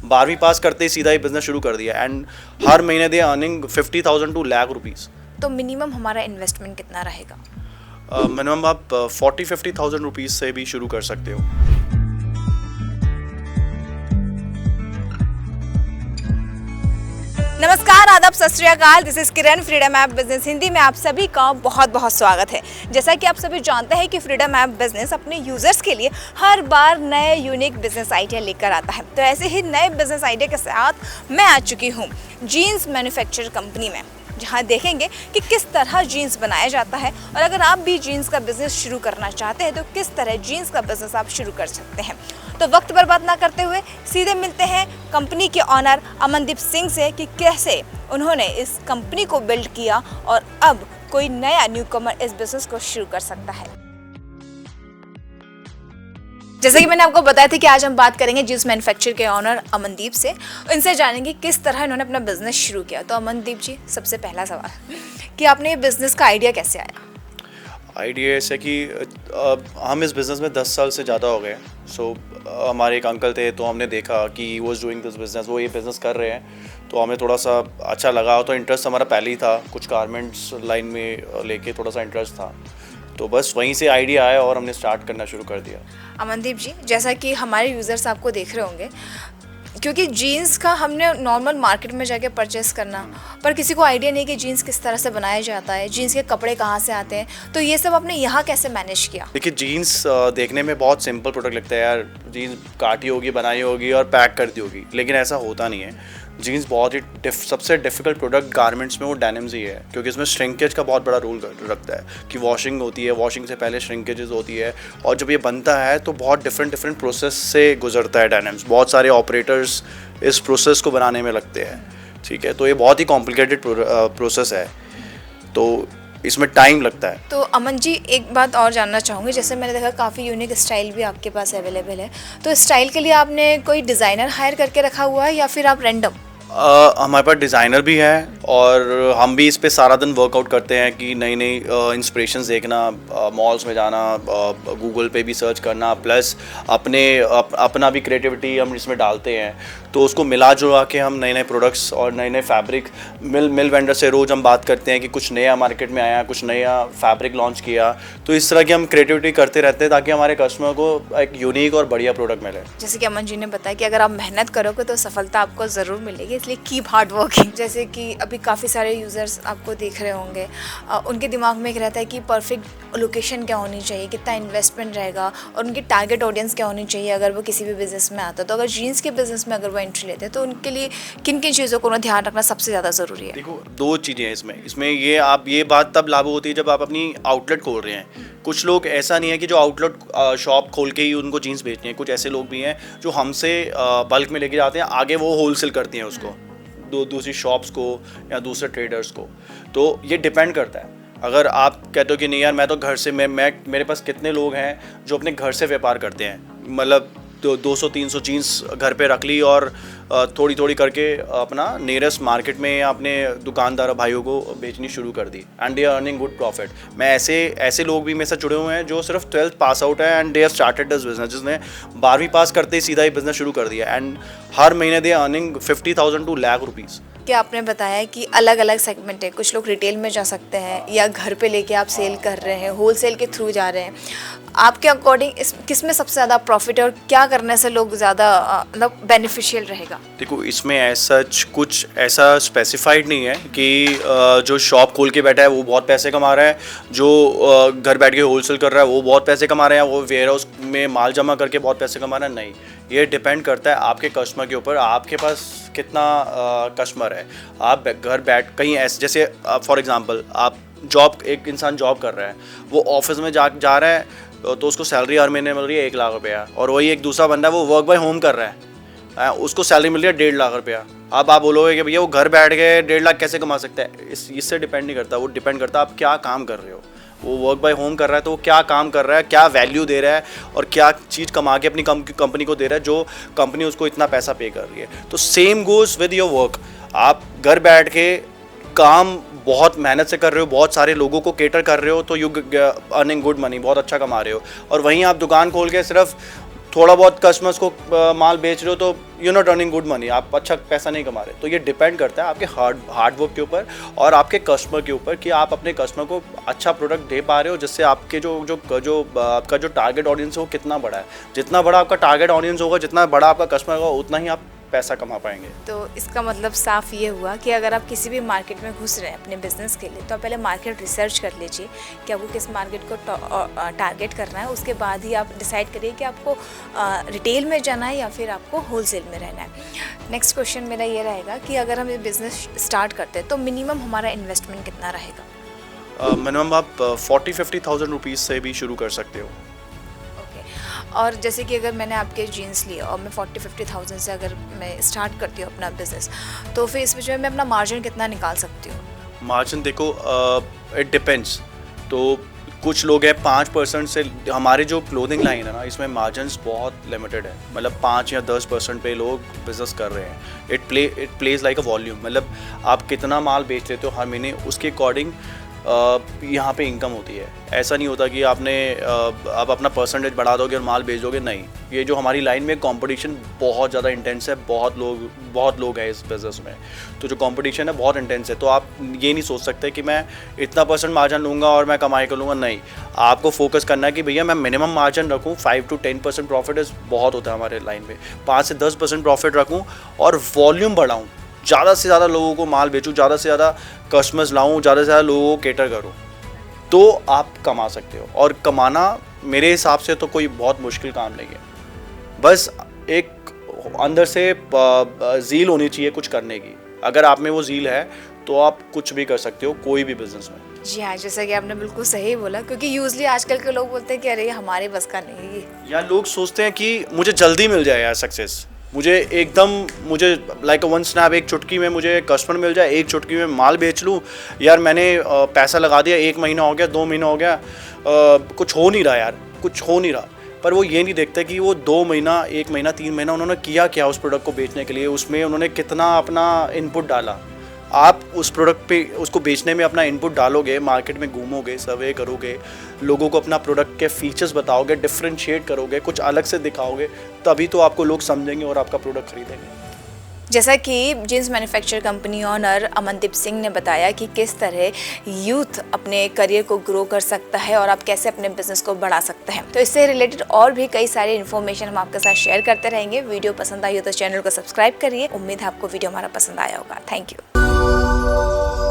12वीं पास करते ही सीधा ही बिजनेस शुरू कर दिया एंड हर महीने दे अर्निंग 50,000 टू लाख रुपीज़। तो मिनिमम हमारा इन्वेस्टमेंट कितना रहेगा? मिनिमम आप 40-50,000 रुपीज़ से भी शुरू कर सकते हो। नमस्कार, आदाब, सत श्री अकाल। This is Kiran, freedom app business Hindi में आप सभी का बहुत बहुत स्वागत है। जैसा कि आप सभी जानते हैं कि फ्रीडम ऐप बिजनेस अपने यूजर्स के लिए हर बार नए यूनिक बिजनेस आइडिया लेकर आता है। तो ऐसे ही नए बिजनेस आइडिया के साथ मैं आ चुकी हूँ जीन्स मैन्युफैक्चर कंपनी में, जहाँ देखेंगे कि किस तरह जीन्स बनाया जाता है और अगर आप भी जीन्स का बिजनेस शुरू करना चाहते हैं तो किस तरह जीन्स का बिजनेस आप शुरू कर सकते हैं। तो वक्त बर्बाद ना करते हुए सीधे मिलते हैं कंपनी के ऑनर अमनदीप सिंह से कि कैसे उन्होंने इस कंपनी को बिल्ड किया और अब कोई नया न्यूकमर इस बिजनेस को शुरू कर सकता है। जैसे कि मैंने आपको बताया था कि आज हम बात करेंगे जीन्स मैन्युफैक्चर के ऑनर अमनदीप से। इनसे जानेंगे किस तरह इन्होंने अपना बिजनेस शुरू किया। तो अमनदीप जी, सबसे पहला सवाल कि आपने ये बिजनेस का आइडिया कैसे आया? आइडिया ऐसे कि हम इस बिज़नेस में 10 साल से ज़्यादा हो गए। सो हमारे एक अंकल थे, तो हमने देखा कि he was doing this business, वो ये बिज़नेस कर रहे हैं, तो हमें थोड़ा सा अच्छा लगा। तो इंटरेस्ट हमारा पहले ही था, कुछ गारमेंट्स लाइन में लेके थोड़ा सा इंटरेस्ट था, तो बस वहीं से आइडिया आया और हमने स्टार्ट करना शुरू कर दिया। अमनदीप जी, जैसा कि हमारे यूज़र्स आपको देख रहे होंगे, क्योंकि जीन्स का हमने नॉर्मल मार्केट में जाके परचेस करना, पर किसी को आइडिया नहीं कि जीन्स किस तरह से बनाया जाता है, जीन्स के कपड़े कहाँ से आते हैं, तो ये सब आपने यहाँ कैसे मैनेज किया? देखिए, जीन्स देखने में बहुत सिंपल प्रोडक्ट लगता है यार, जीन्स काटी होगी, बनाई होगी और पैक कर दी होगी, लेकिन ऐसा होता नहीं है। जीन्स बहुत ही सबसे डिफ़िकल्ट प्रोडक्ट गारमेंट्स में वो डेनिम्स ही है, क्योंकि इसमें श्रिंकेज का बहुत बड़ा रोल रखता है कि वॉशिंग होती है, वॉशिंग से पहले श्रिंकेजेस होती है, और जब ये बनता है तो बहुत डिफरेंट प्रोसेस से गुजरता है डेनिम्स। बहुत सारे ऑपरेटर्स इस प्रोसेस को बनाने में लगते हैं, ठीक है, तो ये बहुत ही कॉम्प्लिकेटेड प्रोसेस है, तो इसमें टाइम लगता है। तो अमन जी, एक बात और जानना चाहूँगी, जैसे मैंने देखा काफ़ी यूनिक स्टाइल भी आपके पास अवेलेबल है, तो स्टाइल के लिए आपने कोई डिज़ाइनर हायर करके रखा हुआ है या फिर आप रैंडम? हमारे पास डिज़ाइनर भी है और हम भी इस पे सारा दिन वर्कआउट करते हैं कि नई नई इंस्पिरेशंस देखना, मॉल्स में जाना, गूगल पे भी सर्च करना, प्लस अपना भी क्रिएटिविटी हम इसमें डालते हैं, तो उसको मिला जुला के हम नए नए प्रोडक्ट्स और नए नए फैब्रिक मिल वेंडर से रोज़ हम बात करते हैं कि कुछ नया मार्केट में आया, कुछ नया फैब्रिक लॉन्च किया, तो इस तरह की हम क्रिएटिविटी करते रहते हैं ताकि हमारे कस्टमर को एक यूनिक और बढ़िया प्रोडक्ट मिले। जैसे कि अमन जी ने बताया कि अगर आप मेहनत करोगे तो सफलता आपको ज़रूर मिलेगी, इसलिए कीप हार्ड वर्किंग। जैसे कि अभी काफ़ी सारे यूज़र्स आपको देख रहे होंगे, उनके दिमाग में एक रहता है कि परफेक्ट लोकेशन क्या होनी चाहिए, कितना इन्वेस्टमेंट रहेगा और उनकी टारगेट ऑडियंस क्या होनी चाहिए अगर वो किसी भी बिज़नेस में आता है। तो अगर जीन्स के बिज़नेस में अगर वो एंट्री लेते हैं तो उनके लिए किन किन चीज़ों को ध्यान रखना सबसे ज़्यादा ज़रूरी है? देखो, दो चीज़ें हैं इसमें ये बात तब लागू होती है जब आप अपनी आउटलेट खोल रहे हैं। कुछ लोग ऐसा नहीं है कि जो आउटलेट शॉप खोल के ही उनको जीन्स बेचनी है, कुछ ऐसे लोग भी हैं जो हमसे बल्क में लेके जाते हैं, आगे वो होलसेल करती हैं उसको दूसरी शॉप्स को या दूसरे ट्रेडर्स को। तो ये डिपेंड करता है। अगर आप कहते हो कि नहीं यार, मैं तो घर से मेरे पास कितने लोग हैं जो अपने घर से व्यापार करते हैं, मतलब तो 200-300 जीन्स घर पे रख ली और थोड़ी थोड़ी करके अपना नियरेस्ट मार्केट में अपने दुकानदार भाइयों को बेचनी शुरू कर दी and they are earning good profit. मैं ऐसे लोग भी मेरे साथ जुड़े हुए हैं जो सिर्फ 12th पास आउट है and they have started this business, जिसने 12वीं पास करते ही सीधा ही बिजनेस शुरू कर दिया एंड हर महीने दे अर्निंग 50,000 टू लाख रुपीज़। कि आपने बताया कि अलग अलग सेगमेंट है, कुछ लोग रिटेल में जा सकते हैं या घर पे लेके आप सेल कर रहे हैं, होलसेल के थ्रू जा रहे हैं। आपके अकॉर्डिंग किस में सबसे ज़्यादा प्रॉफिट है और क्या करने से लोग ज़्यादा मतलब बेनिफिशियल रहेगा? देखो, इसमें ऐसा कुछ ऐसा स्पेसिफाइड नहीं है कि जो शॉप खोल के बैठा है वो बहुत पैसे कमा रहा है, जो घर बैठ के होलसेल कर रहा है वो बहुत पैसे कमा रहे हैं, वो वेयर हाउस में माल जमा करके बहुत पैसे कमा रहा है। नहीं, ये डिपेंड करता है आपके कस्टमर के ऊपर, आपके पास कितना कस्टमर है। आप घर बैठ कहीं ऐसे, जैसे फॉर एग्जांपल एक इंसान जॉब कर रहा है, वो ऑफिस में जा रहा है, तो उसको सैलरी हर महीने मिल रही है 1 लाख रुपया, और वही एक दूसरा बंदा है वो वर्क बाय होम कर रहा है, उसको सैलरी मिल रही है 1.5 लाख रुपया। अब आप बोलोगे कि भैया वो घर बैठ के 1.5 लाख कैसे कमा सकता है? इससे डिपेंड नहीं करता, वो डिपेंड करता है आप क्या काम कर रहे हो। वो वर्क बाय होम कर रहा है तो वो क्या काम कर रहा है, क्या वैल्यू दे रहा है और क्या चीज़ कमा के अपनी कंपनी को दे रहा है जो कंपनी उसको इतना पैसा पे कर रही है। तो same goes with your work. आप घर बैठ के काम बहुत मेहनत से कर रहे हो, बहुत सारे लोगों को केटर कर रहे हो, तो यू अर्निंग गुड मनी, बहुत अच्छा कमा रहे हो। और वहीं आप दुकान खोल के सिर्फ थोड़ा बहुत कस्टमर्स को माल बेच रहे हो तो you not earning good money, आप अच्छा पैसा नहीं कमा रहे। तो ये डिपेंड करता है आपके हार्ड वर्क के ऊपर और आपके कस्टमर के ऊपर कि आप अपने कस्टमर को अच्छा प्रोडक्ट दे पा रहे हो, जिससे आपके जो आपका जो टारगेट ऑडियंस है वो कितना बड़ा है। जितना बड़ा आपका टारगेट ऑडियंस होगा, जितना बड़ा आपका कस्टमर होगा, उतना ही आप पैसा कमा पाएंगे। तो इसका मतलब साफ ये हुआ कि अगर आप किसी भी मार्केट में घुस रहे हैं अपने बिजनेस के लिए, तो आप पहले मार्केट रिसर्च कर लीजिए कि आपको किस मार्केट को टारगेट करना है। उसके बाद ही आप डिसाइड करिए कि आपको रिटेल में जाना है या फिर आपको होलसेल में रहना है। नेक्स्ट क्वेश्चन मेरा ये रहेगा कि अगर हम ये बिज़नेस स्टार्ट करते हैं तो मिनिमम हमारा इन्वेस्टमेंट कितना रहेगा? मिनिमम आप 40-50,000 रुपीज़ से भी शुरू कर सकते हो। और जैसे कि अगर मैंने आपके जीन्स लिए और मैं 40-50,000 से अगर मैं स्टार्ट करती हूँ अपना बिज़नेस, तो फिर इस बीच में मैं अपना मार्जिन कितना निकाल सकती हूँ? मार्जिन देखो, इट डिपेंड्स। तो कुछ लोग हैं 5% से, हमारे जो क्लोथिंग लाइन है ना, इसमें मार्जिन्स बहुत लिमिटेड है, मतलब 5 या 10% पे लोग बिज़नेस कर रहे हैं। It plays like a volume, मतलब आप कितना माल बेच लेते हो हर महीने, उसके अकॉर्डिंग यहाँ पे इनकम होती है। ऐसा नहीं होता कि आप अपना परसेंटेज बढ़ा दोगे और माल बेच दोगे, नहीं। ये जो हमारी लाइन में कंपटीशन बहुत ज़्यादा इंटेंस है, बहुत लोग हैं इस बिज़नेस में, तो जो कंपटीशन है बहुत इंटेंस है। तो आप ये नहीं सोच सकते कि मैं इतना % मार्जिन लूँगा और मैं कमाई कर लूँगा, नहीं। आपको फोकस करना है कि भैया मैं मिनिमम मार्जिन रखूँ, 5 to 10% प्रॉफिट बहुत होता है हमारे लाइन में, 5 से 10% प्रॉफिट रखूँ और वॉल्यूम बढ़ाऊँ, ज़्यादा से ज़्यादा लोगों को माल बेचूँ, ज़्यादा से ज़्यादा कस्टमर्स लाऊँ, ज़्यादा से ज़्यादा लोगों को केटर करूँ, तो आप कमा सकते हो। और कमाना मेरे हिसाब से तो कोई बहुत मुश्किल काम नहीं है, बस एक अंदर से ज़ील होनी चाहिए कुछ करने की। अगर आप में वो ज़ील है तो आप कुछ भी कर सकते हो कोई भी बिज़नेस में। जी हाँ, जैसा कि आपने बिल्कुल सही बोला, क्योंकि यूजली आजकल के लोग बोलते हैं कि अरे हमारे बस का नहीं है। या लोग सोचते हैं कि मुझे जल्दी मिल जाए यार सक्सेस, मुझे लाइक वन स्नैप, एक चुटकी में मुझे कस्टमर मिल जाए, एक चुटकी में माल बेच लूँ। यार मैंने पैसा लगा दिया, 1 महीना हो गया, 2 महीना हो गया, कुछ हो नहीं रहा यार, कुछ हो नहीं रहा। पर वो ये नहीं देखते कि वो 2 महीना, 1 महीना, 3 महीना उन्होंने किया क्या उस प्रोडक्ट को बेचने के लिए, उसमें उन्होंने कितना अपना इनपुट डाला। आप उस प्रोडक्ट पे उसको बेचने में अपना इनपुट डालोगे, मार्केट में घूमोगे, सर्वे करोगे, लोगों को अपना प्रोडक्ट के फीचर्स बताओगे, डिफ्रेंशिएट करोगे, कुछ अलग से दिखाओगे, तभी तो आपको लोग समझेंगे और आपका प्रोडक्ट खरीदेंगे। जैसा कि jeans manufacture company owner Amandeep Singh ने बताया कि किस तरह यूथ अपने करियर को ग्रो कर सकता है और आप कैसे अपने बिजनेस को बढ़ा सकते हैं, तो इससे रिलेटेड और भी कई सारी इन्फॉर्मेशन हम आपके साथ शेयर करते रहेंगे। वीडियो पसंद आई हो तो चैनल को सब्सक्राइब करिए। उम्मीद है आपको वीडियो हमारा पसंद आया होगा। Thank you.